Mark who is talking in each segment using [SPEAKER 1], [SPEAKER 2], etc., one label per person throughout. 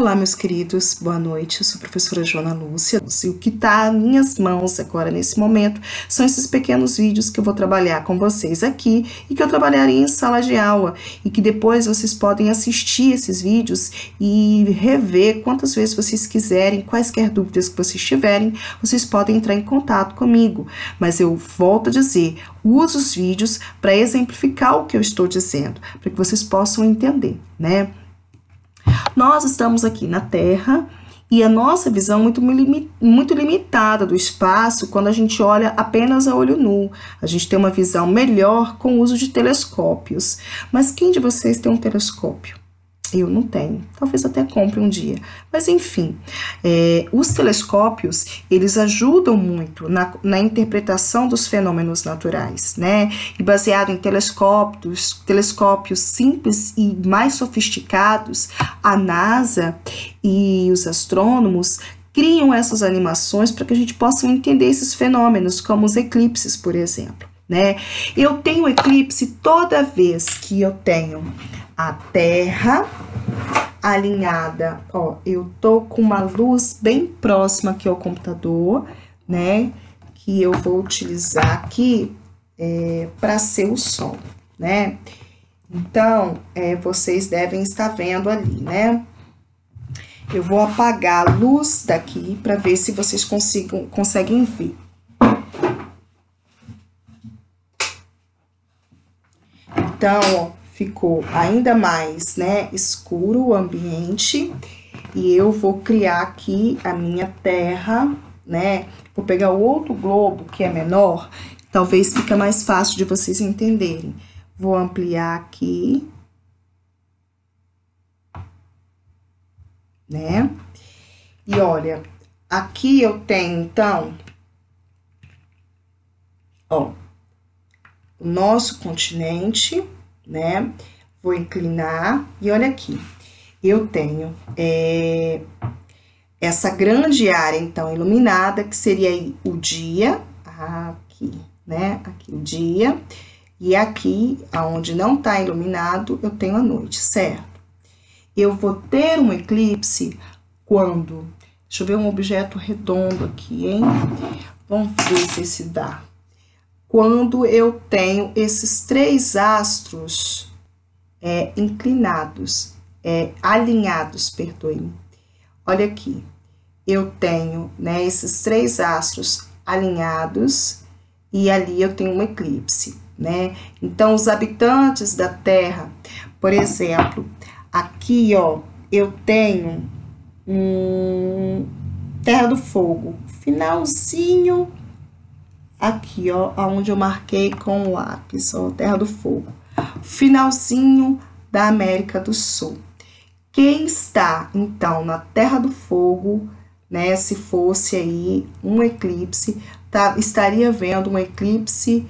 [SPEAKER 1] Olá, meus queridos, boa noite. Eu sou a professora Joana Lúcia. E o que está em minhas mãos agora, nesse momento, são esses pequenos vídeos que eu vou trabalhar com vocês aqui e que eu trabalharia em sala de aula e que depois vocês podem assistir esses vídeos e rever quantas vezes vocês quiserem, quaisquer dúvidas que vocês tiverem, vocês podem entrar em contato comigo. Mas eu volto a dizer, use os vídeos para exemplificar o que eu estou dizendo, para que vocês possam entender, né? Nós estamos aqui na Terra e a nossa visão é muito limitada do espaço quando a gente olha apenas a olho nu. A gente tem uma visão melhor com o uso de telescópios. Mas quem de vocês tem um telescópio? Eu não tenho, talvez até compre um dia, mas enfim, os telescópios, eles ajudam muito na interpretação dos fenômenos naturais, né? E baseado em telescópios simples e mais sofisticados, a NASA e os astrônomos criam essas animações para que a gente possa entender esses fenômenos, como os eclipses, por exemplo, né? Eu tenho eclipse toda vez que eu tenho a Terra alinhada, ó, eu tô com uma luz bem próxima aqui ao computador, né, que eu vou utilizar aqui para ser o Sol, né, então, vocês devem estar vendo ali, né, eu vou apagar a luz daqui para ver se vocês conseguem ver. Então, ó, ficou ainda mais, né, escuro o ambiente e eu vou criar aqui a minha Terra, né, vou pegar o outro globo que é menor, talvez fica mais fácil de vocês entenderem. Vou ampliar aqui, né, e olha, aqui eu tenho, então, ó, o nosso continente, né? Vou inclinar e olha aqui, eu tenho essa grande área, então, iluminada, que seria aí o dia, aqui, né? Aqui o dia, e aqui, aonde não tá iluminado, eu tenho a noite, certo? Eu vou ter um eclipse quando, deixa eu ver um objeto redondo aqui, hein? Vamos ver se dá. Quando eu tenho esses três astros inclinados, alinhados, perdoe-me. Olha aqui, eu tenho, né, esses três astros alinhados e ali eu tenho um eclipse, né? Então, os habitantes da Terra, por exemplo, aqui, ó, eu tenho Terra do Fogo, finalzinho aqui, ó, onde eu marquei com o lápis, ó, Terra do Fogo. Finalzinho da América do Sul. Quem está, então, na Terra do Fogo, né, se fosse aí um eclipse, estaria vendo um eclipse,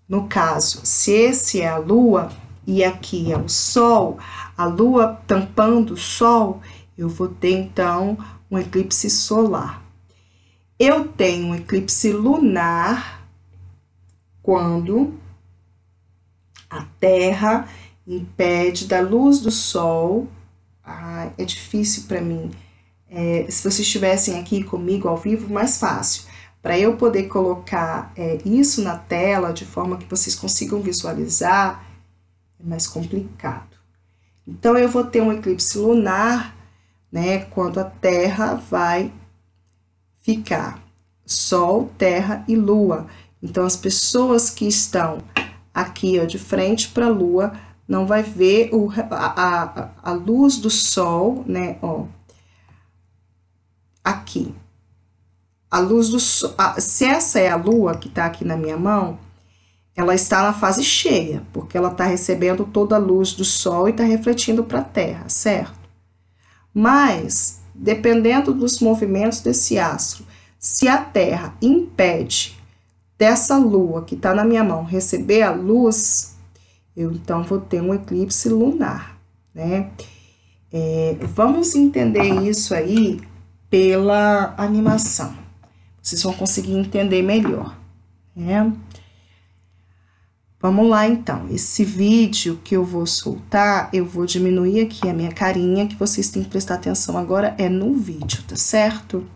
[SPEAKER 1] no caso, se esse é a Lua e aqui é o Sol, a Lua tampando o Sol, eu vou ter, então, um eclipse solar. Eu tenho um eclipse lunar quando a Terra impede da luz do Sol. É difícil para mim. Se vocês estivessem aqui comigo ao vivo, mais fácil. Para eu poder colocar isso na tela de forma que vocês consigam visualizar, é mais complicado. Então, eu vou ter um eclipse lunar, né, quando a Terra vai ficar Sol, Terra e Lua. Então, as pessoas que estão aqui, ó, de frente para a Lua, não vai ver a luz do Sol, né, ó, aqui. A luz do Sol, se essa é a Lua que tá aqui na minha mão, ela está na fase cheia, porque ela tá recebendo toda a luz do Sol e tá refletindo para a Terra, certo? Mas, dependendo dos movimentos desse astro, se a Terra impede dessa Lua que está na minha mão receber a luz, eu então vou ter um eclipse lunar, né? Vamos entender isso aí pela animação. Vocês vão conseguir entender melhor, né? Vamos lá, então. Esse vídeo que eu vou soltar, eu vou diminuir aqui a minha carinha, que vocês têm que prestar atenção agora é no vídeo, tá certo?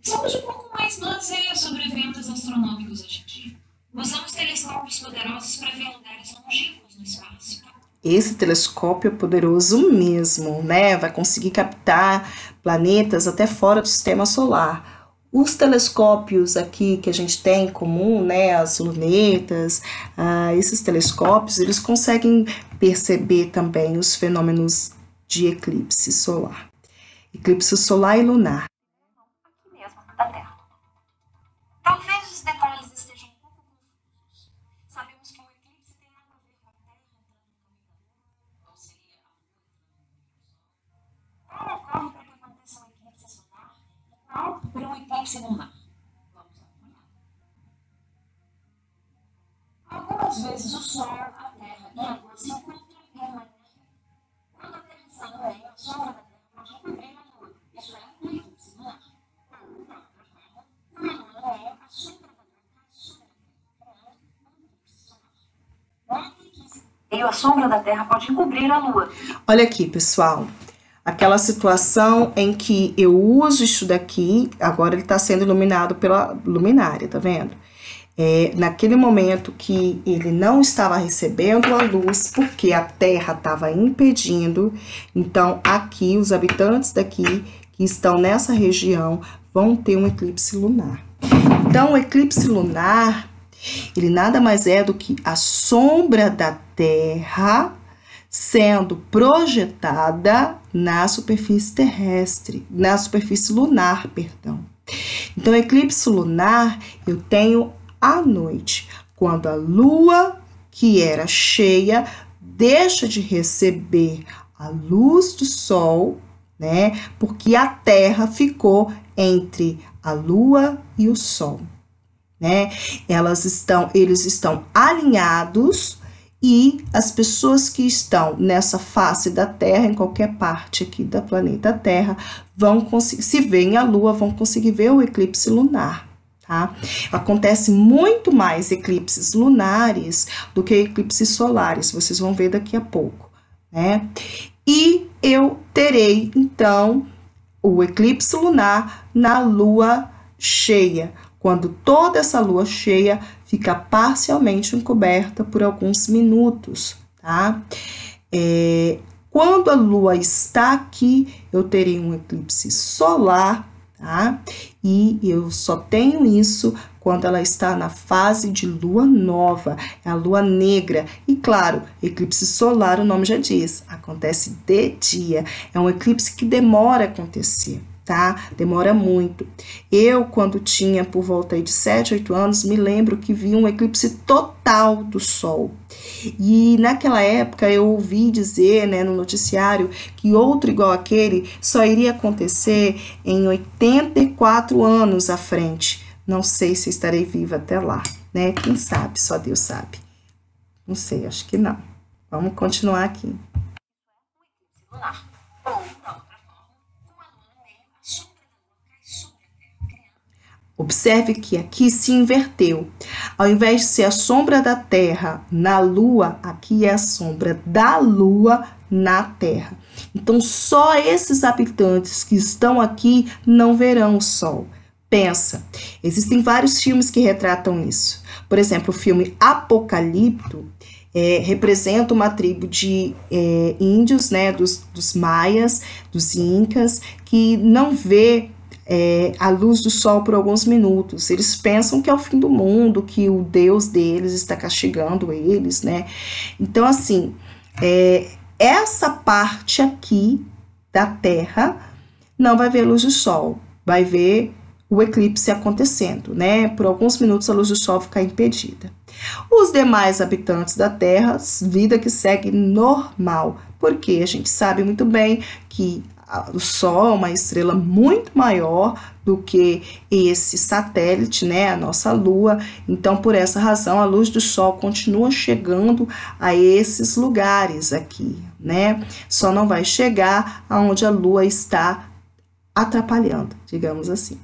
[SPEAKER 2] Somos um pouco mais blasé sobre eventos astronômicos hoje em dia. Usamos telescópios poderosos para ver lugares longínquos no espaço.
[SPEAKER 1] Esse telescópio é poderoso mesmo, né? Vai conseguir captar planetas até fora do sistema solar. Os telescópios aqui que a gente tem em comum, né? As lunetas, esses telescópios, eles conseguem perceber também os fenômenos de eclipse solar. Eclipse solar e lunar.
[SPEAKER 2] Da Terra. Talvez os detalhes estejam um pouco confusos. Sabemos que um eclipse tem nada a ver com a Terra entrando no caminho da Lua. Ou seria a Lua? Qual ocorre para que aconteça um eclipse solar e qual para um eclipse lunar? Vamos dar uma olhada. Algumas vezes o Sol, a Terra e a Lua se encontram em uma energia. Quando a Terra está no meio, a sombra da Terra pode cobrir a Lua. Isso é um eclipse lunar. E a sombra da Terra pode encobrir a Lua.
[SPEAKER 1] Olha aqui, pessoal. Aquela situação em que eu uso isso daqui, agora ele está sendo iluminado pela luminária, tá vendo? Naquele momento que ele não estava recebendo a luz, porque a Terra estava impedindo, então aqui, os habitantes daqui, que estão nessa região, vão ter um eclipse lunar. Então, o eclipse lunar, ele nada mais é do que a sombra da Terra sendo projetada na superfície terrestre, na superfície lunar, perdão. Então, eclipse lunar eu tenho à noite, quando a Lua, que era cheia, deixa de receber a luz do Sol, né? Porque a Terra ficou entre a Lua e o Sol, né? Eles estão alinhados e as pessoas que estão nessa face da Terra, em qualquer parte aqui da planeta Terra, vão conseguir, se verem a Lua, vão conseguir ver o eclipse lunar, tá? Acontece muito mais eclipses lunares do que eclipses solares, vocês vão ver daqui a pouco, né? E eu terei, então, o eclipse lunar na lua cheia, quando toda essa lua cheia fica parcialmente encoberta por alguns minutos, tá? Quando a lua está aqui, eu terei um eclipse solar, tá? E eu só tenho isso quando ela está na fase de lua nova, é a lua negra. E claro, eclipse solar, o nome já diz, acontece de dia. É um eclipse que demora a acontecer, tá? Demora muito. Eu, quando tinha por volta aí de 7, 8 anos, me lembro que vi um eclipse total do Sol. E naquela época eu ouvi dizer, né, no noticiário, que outro igual aquele só iria acontecer em 84 anos à frente. Não sei se estarei viva até lá, né? Quem sabe? Só Deus sabe. Não sei, acho que não. Vamos continuar aqui. Observe que aqui se inverteu. Ao invés de ser a sombra da Terra na Lua, aqui é a sombra da Lua na Terra. Então, só esses habitantes que estão aqui não verão o Sol. Pensa, existem vários filmes que retratam isso. Por exemplo, o filme Apocalipto representa uma tribo de índios, né, dos maias, dos incas, que não vê a luz do sol por alguns minutos. Eles pensam que é o fim do mundo, que o Deus deles está castigando eles, né? Então, assim, essa parte aqui da Terra não vai ver a luz do sol, vai ver o eclipse acontecendo, né? Por alguns minutos a luz do sol fica impedida. Os demais habitantes da Terra, vida que segue normal, porque a gente sabe muito bem que O Sol é uma estrela muito maior do que esse satélite, né, a nossa Lua. Então, por essa razão, a luz do Sol continua chegando a esses lugares aqui, né? Só não vai chegar aonde a Lua está atrapalhando, digamos assim.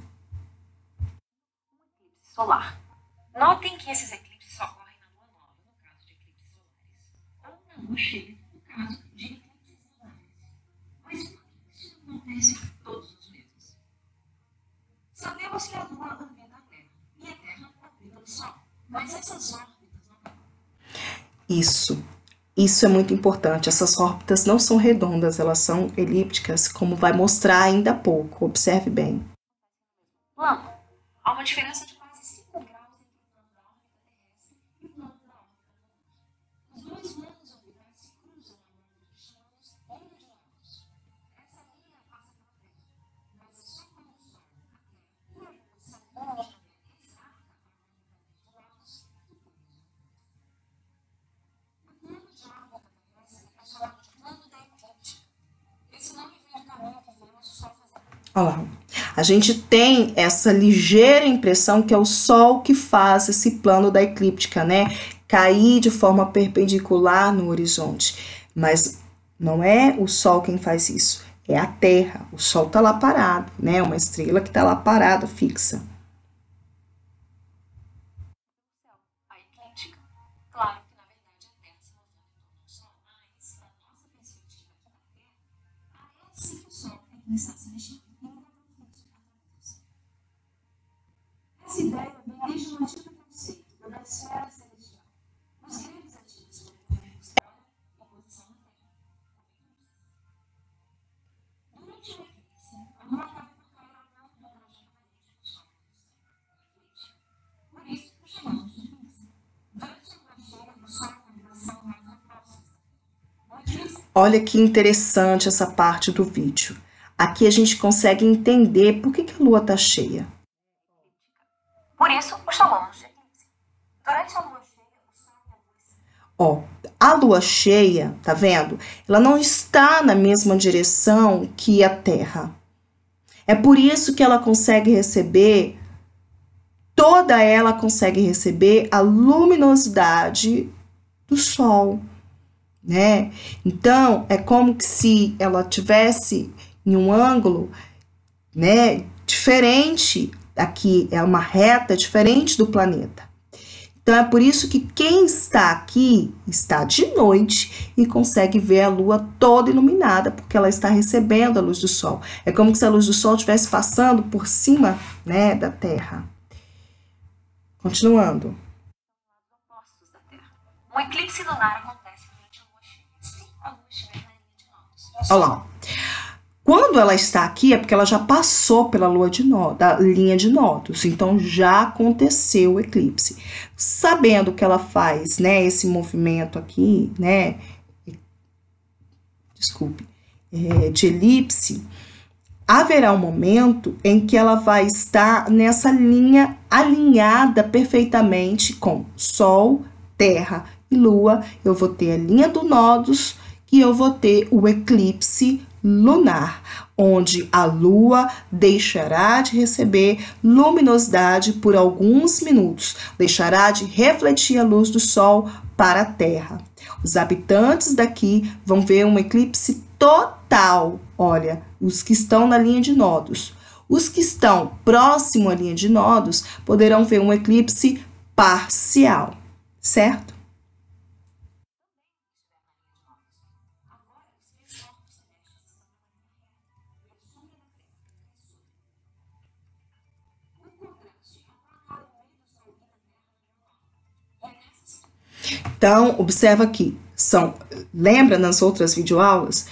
[SPEAKER 2] Eclipse solar. Notem que esses eclipses só ocorrem na lua nova, no caso de eclipses solares, ou na lua cheia, no caso de eclipses lunares. Mas por que isso não acontece todos os meses? Sabemos que a lua orbita a Terra e a Terra orbita o Sol, mas essas órbitas não.
[SPEAKER 1] Isso é muito importante. Essas órbitas não são redondas, elas são elípticas, como vai mostrar ainda há pouco. Observe bem.
[SPEAKER 2] Plano. Há uma diferença de quase 5 graus entre o plano da órbita terrestre e o plano da órbita lunar. Os dois planos orbitais se cruzam ao longo que chamamos onda de Lagos. Essa linha passa pela Terra, mas é só quando o Sol, a Terra e a Lua são longe da linha exata para o movimento de Lagos do plano. O plano de órbita terrestre é chamado de plano da eclíptica. Esse nome vem do caminho que vemos o Sol fazer.
[SPEAKER 1] Olha lá. A gente tem essa ligeira impressão que é o Sol que faz esse plano da eclíptica, né? Cair de forma perpendicular no horizonte. Mas não é o Sol quem faz isso, é a Terra. O Sol está lá parado, né? Uma estrela que está lá parada, fixa.
[SPEAKER 2] A eclíptica. Claro que, na verdade, a Terra se movendo em torno do Sol, mas, na nossa perspectiva aqui da Terra, parece que o Sol é quem está se mexendo. Essa ideia vem desde um antigo conceito da esfera celestial. Os gregos antigos propunham buscar a posição da Terra. Durante o eclipse, a Lua acaba por cair ao longo do trajeto aparente do Sol no céu, por isso o chamamos de eclipse. Durante a lua cheia, o Sol tem a vibração mais próxima.
[SPEAKER 1] Olha que interessante essa parte do vídeo. Aqui a gente consegue entender por que a Lua está cheia.
[SPEAKER 2] Por isso, o chamamos de eclipse. Durante a lua cheia, o Sol e a Lua...
[SPEAKER 1] Ó, a Lua cheia, tá vendo? Ela não está na mesma direção que a Terra. É por isso que ela consegue receber, toda ela consegue receber a luminosidade do Sol, né? Então, é como que se ela tivesse em um ângulo, né, diferente. Aqui é uma reta diferente do planeta. Então, é por isso que quem está aqui está de noite e consegue ver a Lua toda iluminada, porque ela está recebendo a luz do Sol. É como se a luz do Sol estivesse passando por cima, né, da Terra. Continuando.
[SPEAKER 2] Opostos da Terra. Um eclipse lunar acontece durante a lua cheia, se a lua estiver na linha de Nodos.
[SPEAKER 1] Olha lá. Quando ela está aqui é porque ela já passou pela da linha de Nodos, então já aconteceu o eclipse. Sabendo que ela faz, né, esse movimento aqui, né, de elipse, haverá um momento em que ela vai estar nessa linha alinhada perfeitamente com Sol, Terra e Lua. Eu vou ter a linha do Nodos e eu vou ter o eclipse lunar, onde a Lua deixará de receber luminosidade por alguns minutos, deixará de refletir a luz do Sol para a Terra. Os habitantes daqui vão ver um eclipse total, olha, os que estão na linha de Nodos. Os que estão próximo à linha de Nodos poderão ver um eclipse parcial, certo? Então, observa aqui, lembra nas outras videoaulas?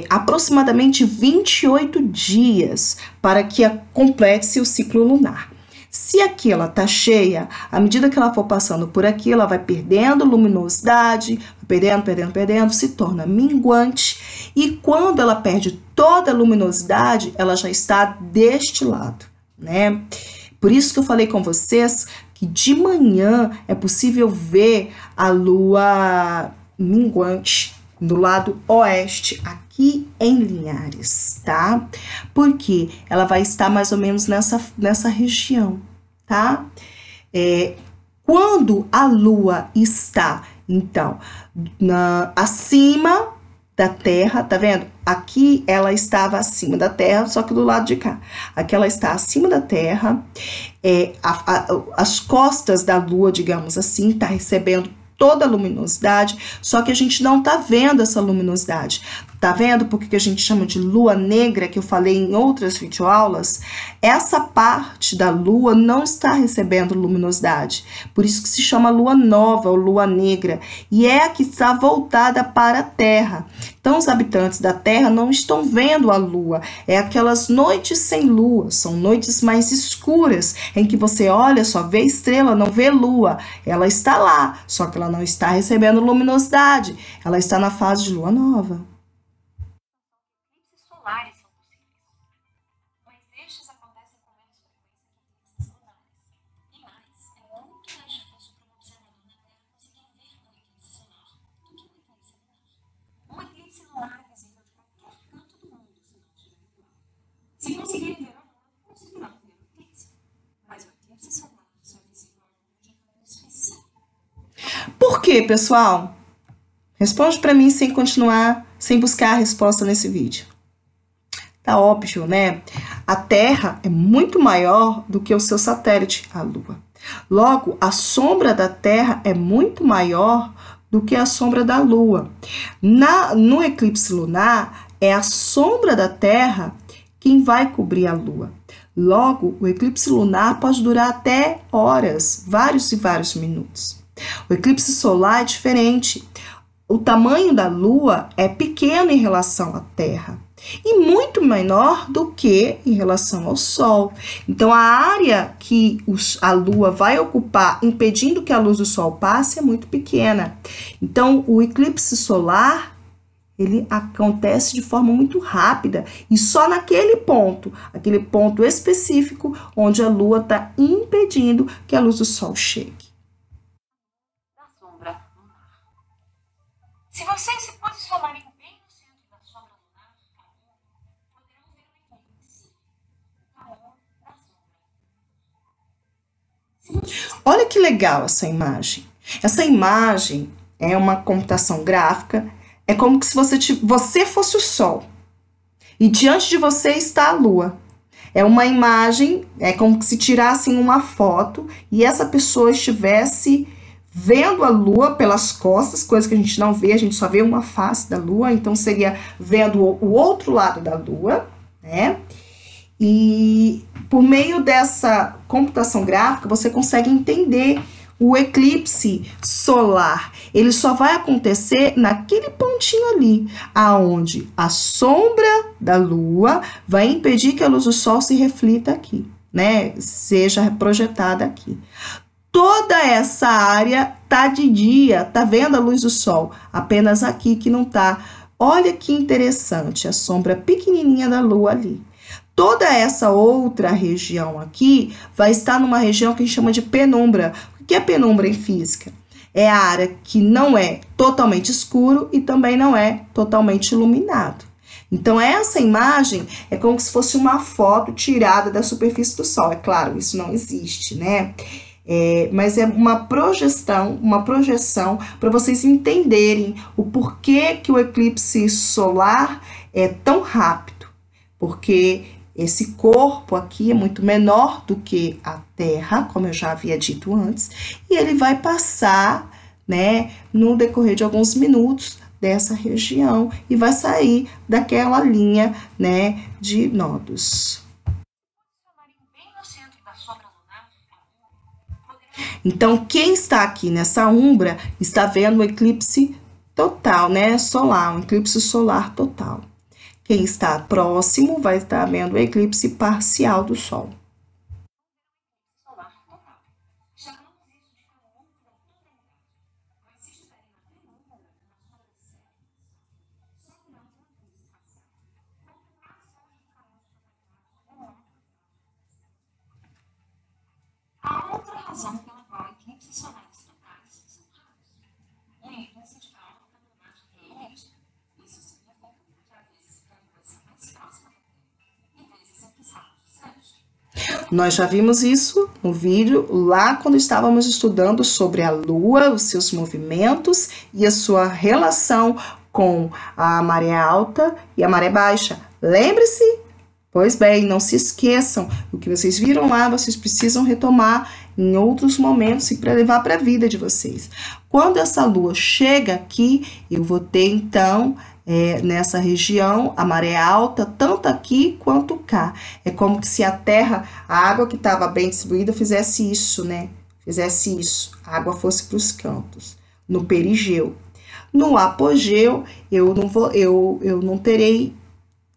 [SPEAKER 1] Aproximadamente 28 dias para que complete-se o ciclo lunar. Se aqui ela está cheia, à medida que ela for passando por aqui, ela vai perdendo luminosidade, perdendo, se torna minguante. E quando ela perde toda a luminosidade, ela já está deste lado, né? Por isso que eu falei com vocês que de manhã é possível ver a Lua minguante, do lado oeste, aqui em Linhares, tá? Porque ela vai estar mais ou menos nessa região, tá? Quando a Lua está, então, acima da Terra, tá vendo? Aqui ela estava acima da Terra, só que do lado de cá. Aqui ela está acima da Terra, as costas da Lua, digamos assim, está recebendo toda a luminosidade, só que a gente não tá vendo essa luminosidade. Tá vendo por que a gente chama de lua negra, que eu falei em outras videoaulas? Essa parte da lua não está recebendo luminosidade, por isso que se chama lua nova ou lua negra, e é a que está voltada para a Terra. Então, os habitantes da Terra não estão vendo a lua, é aquelas noites sem lua, são noites mais escuras, em que você olha, só vê estrela, não vê lua. Ela está lá, só que ela não está recebendo luminosidade, ela está na fase de lua nova.
[SPEAKER 2] Eclipses solares são possíveis, mas estes acontecem com menos frequência que eclipses lunares. E mais, é muito mais difícil para o observador da Terra conseguir ver um eclipse solar do que um eclipse lunar. Um eclipse lunar é visível de qualquer canto do mundo se não estiver nublado. Se conseguirem ver a Lua, conseguirão ver o eclipse. Mas o eclipse solar só é visível a Lua de um canto específico.
[SPEAKER 1] Por quê, pessoal? Responde para mim sem continuar, sem buscar a resposta nesse vídeo. Tá óbvio, né? A Terra é muito maior do que o seu satélite, a Lua. Logo, a sombra da Terra é muito maior do que a sombra da Lua. No eclipse lunar, é a sombra da Terra quem vai cobrir a Lua. Logo, o eclipse lunar pode durar até horas, vários e vários minutos. O eclipse solar é diferente. O tamanho da Lua é pequeno em relação à Terra e muito menor do que em relação ao Sol. Então, a área que a Lua vai ocupar, impedindo que a luz do Sol passe, é muito pequena. Então, o eclipse solar, ele acontece de forma muito rápida e só naquele ponto, aquele ponto específico onde a Lua está impedindo que a luz do Sol chegue.
[SPEAKER 2] Da sombra lunar. Se vocês se posicionarem bem no centro da sombra lunar, poderão ver o eclipse, o calor da sombra.
[SPEAKER 1] Olha que legal essa imagem. Essa imagem é uma computação gráfica. É como se você fosse o Sol e diante de você está a Lua. É uma imagem, é como se tirassem uma foto e essa pessoa estivesse vendo a Lua pelas costas, coisa que a gente não vê, a gente só vê uma face da Lua, então seria vendo o outro lado da Lua, né? E por meio dessa computação gráfica, você consegue entender o eclipse solar. Ele só vai acontecer naquele pontinho ali, aonde a sombra da Lua vai impedir que a luz do Sol se reflita aqui, né? Seja projetada aqui. Toda essa área tá de dia, tá vendo a luz do Sol? Apenas aqui que não tá. Olha que interessante, a sombra pequenininha da Lua ali. Toda essa outra região aqui vai estar numa região que a gente chama de penumbra. O que é penumbra em física? É a área que não é totalmente escuro e também não é totalmente iluminado. Então, essa imagem é como se fosse uma foto tirada da superfície do Sol. É claro, isso não existe, né? Mas é uma projeção para vocês entenderem o porquê que o eclipse solar é tão rápido. Porque esse corpo aqui é muito menor do que a Terra, como eu já havia dito antes, e ele vai passar, né, no decorrer de alguns minutos dessa região e vai sair daquela linha, né, de nodos. Então, quem está aqui nessa umbra está vendo o eclipse total, né, solar, um eclipse solar total. Quem está próximo vai estar vendo o eclipse parcial do Sol.
[SPEAKER 2] A outra razão pela qual eclipses solares totais são raros é a ausência de calor lunar realmente
[SPEAKER 1] Nós já vimos isso no vídeo lá quando estávamos estudando sobre a Lua, os seus movimentos e a sua relação com a maré alta e a maré baixa. Lembre-se? Pois bem, não se esqueçam, o que vocês viram lá, vocês precisam retomar em outros momentos e para levar para a vida de vocês. Quando essa lua chega aqui, eu vou ter então nessa região a maré alta, tanto aqui quanto cá. É como se a terra, a água que estava bem distribuída, fizesse isso, né? Fizesse isso, a água fosse para os cantos, no perigeu. No apogeu, eu não terei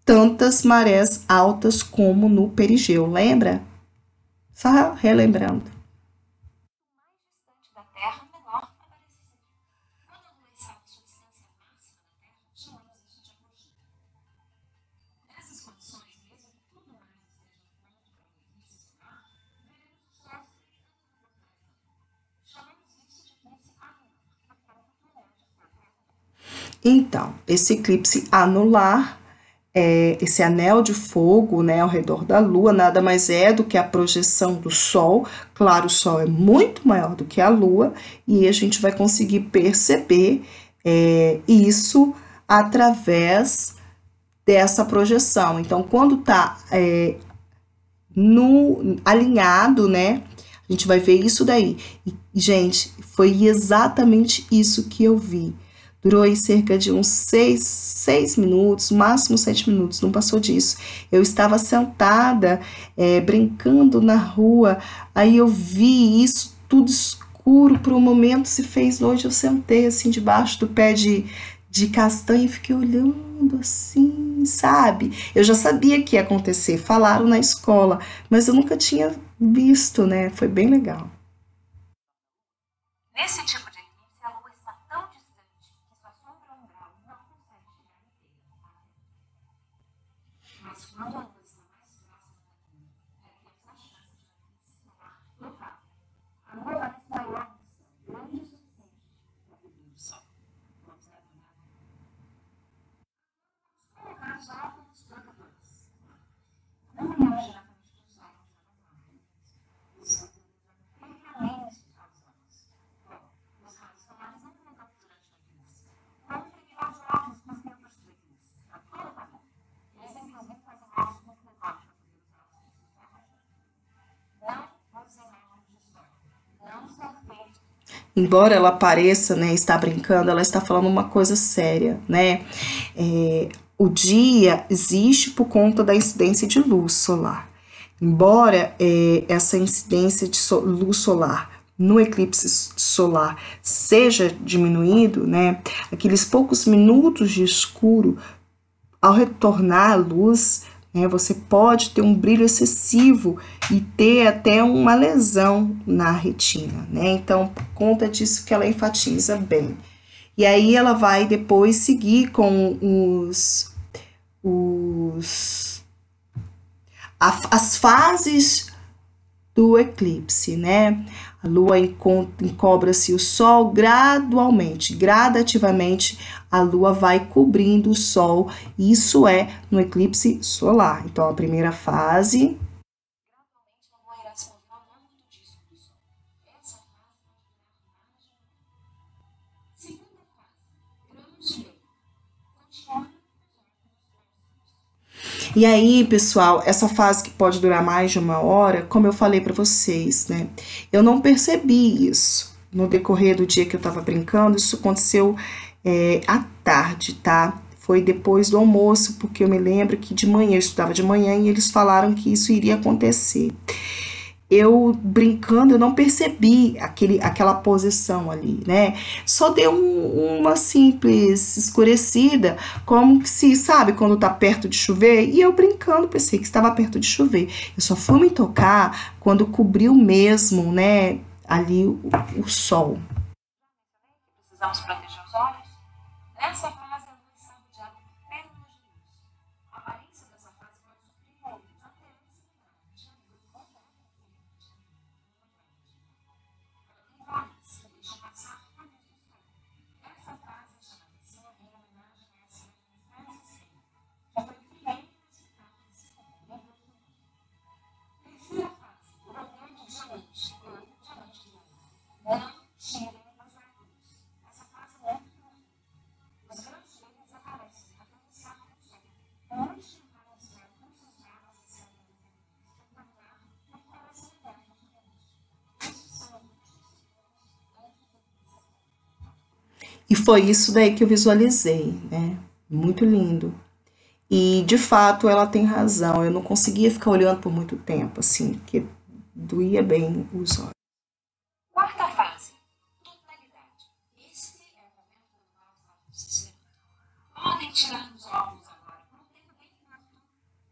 [SPEAKER 1] tantas marés altas como no perigeu, lembra? Só relembrando.
[SPEAKER 2] Mais distante da Terra, menor aparece sempre. Quando a Lua está à sua distância máxima da Terra, chamamos isso de apogeu. Nessas condições, mesmo que tudo mais esteja pronto para o eclipse solar, veremos o Sol se deitando no horizonte. Chamamos isso de eclipse anular, a forma do anel de fogo.
[SPEAKER 1] Então, esse eclipse anular, esse anel de fogo, né, ao redor da Lua, nada mais é do que a projeção do Sol. Claro, o Sol é muito maior do que a Lua e a gente vai conseguir perceber isso através dessa projeção. Então, quando está alinhado, né, a gente vai ver isso daí. E, gente, foi exatamente isso que eu vi. Durou aí cerca de uns 6 minutos, máximo 7 minutos, não passou disso. Eu estava sentada, brincando na rua, aí eu vi isso tudo escuro, por um momento se fez noite, eu sentei assim debaixo do pé de castanha e fiquei olhando assim, sabe? Eu já sabia que ia acontecer, falaram na escola, mas eu nunca tinha visto, né? Foi bem legal.
[SPEAKER 2] Nesse tipo de eclipse, a Lua está tão distante que sua sombra umbral não consegue chegar inteira. Mas quando a Lua está mais próxima da Terra, temos a chance de um eclipse solar total. A Lua parece maior no céu, grande o suficiente para cobrir o Sol. Vamos dar uma olhada. Vamos colocar os órgãos protetores. Não é geralmente dos órgãos da mamãe. Os órgãos permanentes de órgãos. Os raios solares não vão capturar de eclipse. Vamos eliminar os órgãos com os filtros do eclipse. A todo vapor. Eles, inclusive, fazem órgãos muito legal para poder usar os filtros da rádio. Não usem órgãos de sol. Não são feitos.
[SPEAKER 1] Embora ela pareça, né, estar brincando, ela está falando uma coisa séria, né? O dia existe por conta da incidência de luz solar. Embora essa incidência de luz solar no eclipse solar seja diminuído, né, aqueles poucos minutos de escuro, ao retornar a luz, né, você pode ter um brilho excessivo e ter até uma lesão na retina, né? Então, por conta disso que ela enfatiza bem. E aí ela vai depois seguir com as fases do eclipse, né? A Lua encobre-se o Sol gradualmente, gradativamente, a Lua vai cobrindo o Sol. Isso é no eclipse solar. Então, a primeira fase.
[SPEAKER 2] Gradualmente, a Lua irá se mover ao longo do disco do Sol. Essa fase pode durar mais de um ano. Segunda fase, grãos de meio. Continua.
[SPEAKER 1] E aí, pessoal, essa fase que pode durar mais de uma hora, como eu falei para vocês, né? Eu não percebi isso no decorrer do dia que eu tava brincando, isso aconteceu à tarde, tá? Foi depois do almoço, porque eu me lembro que de manhã, eu estudava de manhã e eles falaram que isso iria acontecer. Eu brincando, eu não percebi aquela posição ali, né? Só deu uma simples escurecida, como se, sabe, quando tá perto de chover, e eu brincando pensei que estava perto de chover. Eu só fui me tocar quando cobriu mesmo, né, ali o sol.
[SPEAKER 2] Precisamos proteger os olhos. Nessa fase, a Lua está rodeada por pérolas de luz. A aparência dessa fase pode surpreender até antes de deixa passar a luz do sol. Essa fase chama atenção em homenagem a essa fase que foi criada nesse caso. Terceira fase.
[SPEAKER 1] E foi isso daí que eu visualizei, né? Muito lindo. E, de fato, ela tem razão. Eu não conseguia ficar olhando por muito tempo, assim, porque doía bem os olhos.
[SPEAKER 2] Quarta fase, totalidade. Esse é o momento no qual vocês podem tirar os óculos agora. Por um tempo bem curto,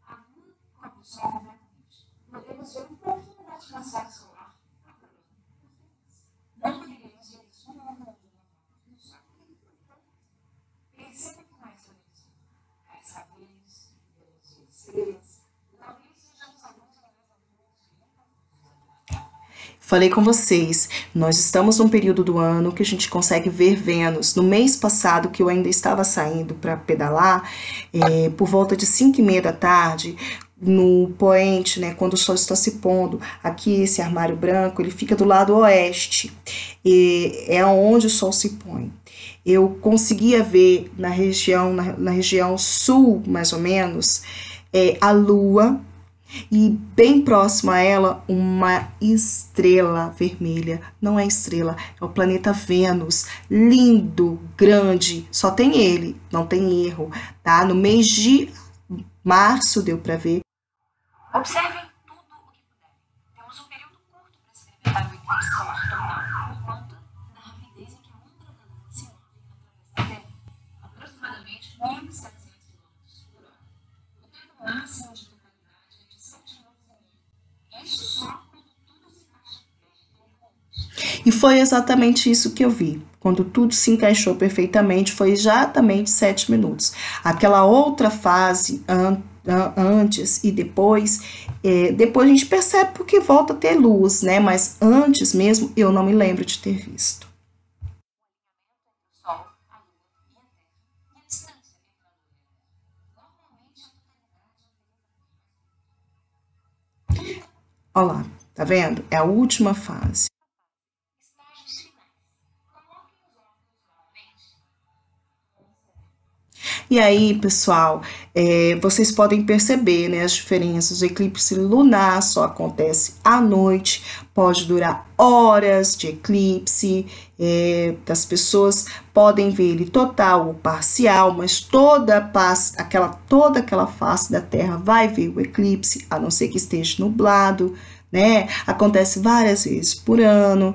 [SPEAKER 2] a lua como o sol completamente. Podemos ver um pouquinho da atmosfera solar. Não poderíamos ver isso no sol. Perceba com mais frequência. Essa vez, estrelas, talvez sejamos alguns
[SPEAKER 1] Falei com vocês, nós estamos num período do ano que a gente consegue ver Vênus. No mês passado, que eu ainda estava saindo para pedalar, por volta de 5h30 da tarde, no poente, né, quando o sol está se pondo, aqui esse armário branco, ele fica do lado oeste, e é onde o sol se põe. Eu conseguia ver na região sul, mais ou menos, a lua, e bem próximo a ela, uma estrela vermelha. Não é estrela, é o planeta Vênus. Lindo, grande, só tem ele, não tem erro, tá? No mês de março deu para ver.
[SPEAKER 2] Observem tudo o que puderem. Temos um período curto para experimentar o eclipse solar total, por conta da rapidez em que a onda da lua se move através da Terra, aproximadamente 1.700 km por hora. O tempo máximo de totalidade é de 7 minutos e meio. Isso só quando tudo se encaixa perfeitamente.
[SPEAKER 1] E foi exatamente isso que eu vi. Quando tudo se encaixou perfeitamente, foi exatamente 7 minutos. Aquela outra fase, antes e depois a gente percebe porque volta a ter luz, né? Mas antes mesmo, eu não me lembro de ter visto.
[SPEAKER 2] O Sol, a Lua e a Terra, e a distância entre a Lua e a Terra. Normalmente, a totalidade
[SPEAKER 1] Olha lá, tá vendo? É a última fase.
[SPEAKER 2] estágios finais. Coloquem os óculos novamente.
[SPEAKER 1] E aí, pessoal, vocês podem perceber, né, as diferenças. O eclipse lunar só acontece à noite, pode durar horas de eclipse, as pessoas podem ver ele total ou parcial, mas toda aquela face da Terra vai ver o eclipse, a não ser que esteja nublado, né? Acontece várias vezes por ano.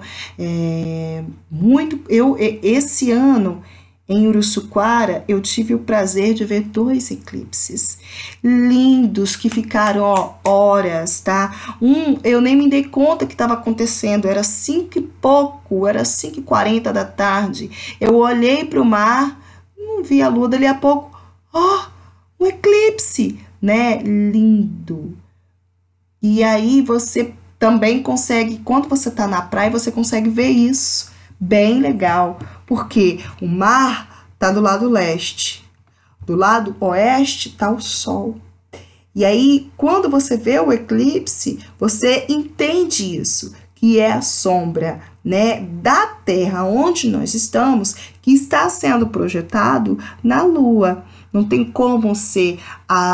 [SPEAKER 1] Esse ano, em Uruçuquara, eu tive o prazer de ver 2 eclipses lindos que ficaram horas, tá? Eu nem me dei conta que estava acontecendo, era 5 e pouco, era 5h40 da tarde. Eu olhei para o mar, não vi a lua, dali a pouco, um eclipse, né? Lindo. E aí você também consegue, quando você está na praia, você consegue ver isso. Bem legal, porque o mar está do lado leste, do lado oeste está o sol. E aí, quando você vê o eclipse, você entende isso, que é a sombra, né, da Terra onde nós estamos, que está sendo projetado na Lua. Não tem como ser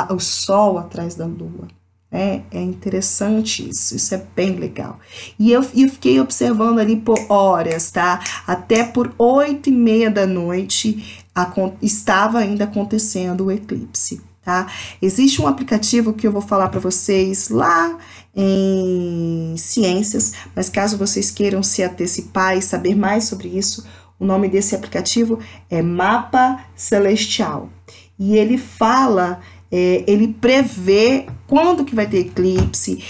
[SPEAKER 1] o sol atrás da Lua. É interessante isso é bem legal. E eu fiquei observando ali por horas, tá? Até por 8h30 da noite estava ainda acontecendo o eclipse, tá? Existe um aplicativo que eu vou falar para vocês lá em Ciências, mas caso vocês queiram se antecipar e saber mais sobre isso, o nome desse aplicativo é Mapa Celestial. E ele fala... ele prevê quando que vai ter eclipse,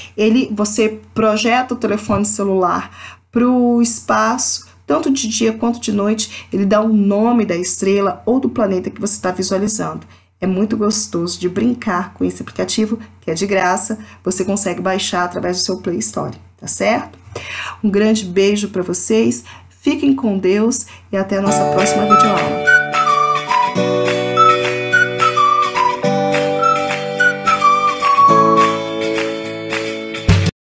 [SPEAKER 1] você projeta o telefone celular para o espaço, tanto de dia quanto de noite, ele dá o nome da estrela ou do planeta que você está visualizando. É muito gostoso de brincar com esse aplicativo, que é de graça, você consegue baixar através do seu Play Store, tá certo? Um grande beijo para vocês, fiquem com Deus e até a nossa próxima videoaula.